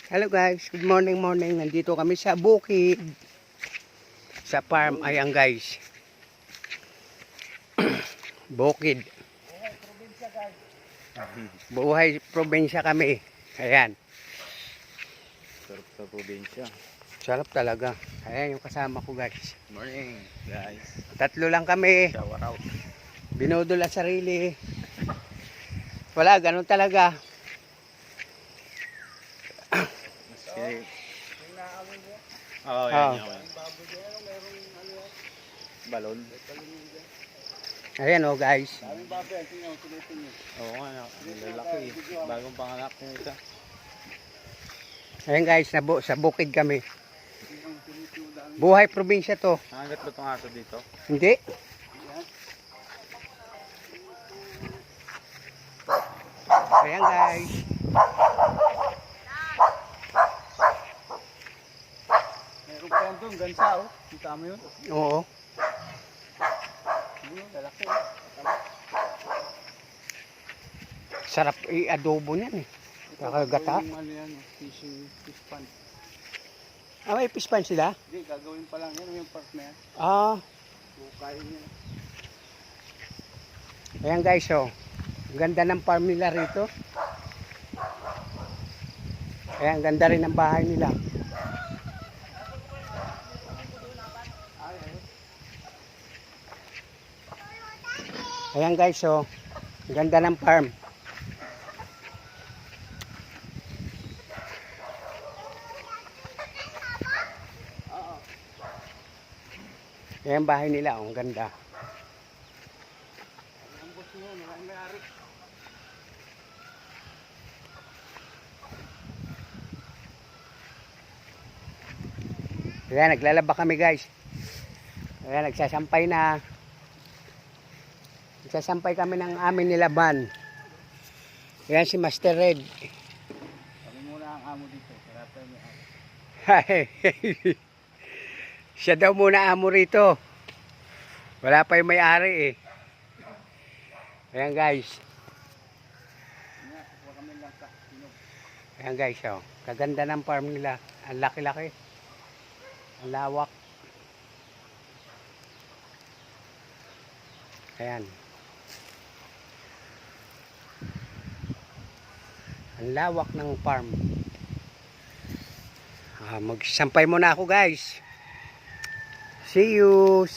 Hello guys, good morning. Nandito kami sa bukid. Sa farm, ayan guys. Bukid. Buhay probinsya kami. Ayan. Sarap sa probinsya. Sarap talaga. Ayan yung kasama ko guys. Morning guys. Tatlo lang kami. Shower out. Binudol ang sarili. Wala, ganun talaga. Okay. Oh, yan. Balon. Ayan o guys. Oo nga, lalaki. Bagong panganak ng isa. Ayan guys, sa bukid kami. Buhay probinsya to. Nangagat ba itong aso dito? Hindi. Ayan guys. Meron pa doon, gansa oh. Kita mo yun? Oo. Lalaki. Sarap i-adobo niyan eh. Kakagata. Ano yan, fish pan. Ah, may fish pan sila? Hindi, gagawin pa lang yan yung part na yan. Ah. Bukayin niya. Ayan guys oh. Ang ganda ng farm nila rito. Ayan, ganda rin ng bahay nila. Ayan guys oh. Ang ganda ng farm. Ayan bahay nila oh. Ang ganda. Ayan, naglalaba kami guys. Ayan, nagsasampay na. Nagsasampay kami ng amin nilaban. Ayan si Master Red. Kami muna ang amo dito. Karapay mo amo. Siya daw muna amo rito. Wala pa yung may-ari eh. Ayan guys. Ayan guys oh. Kaganda ng farm nila. Ang laki-laki. Ang lawak. Ayan. Ang lawak ng farm. Magsampay muna ako guys. See you.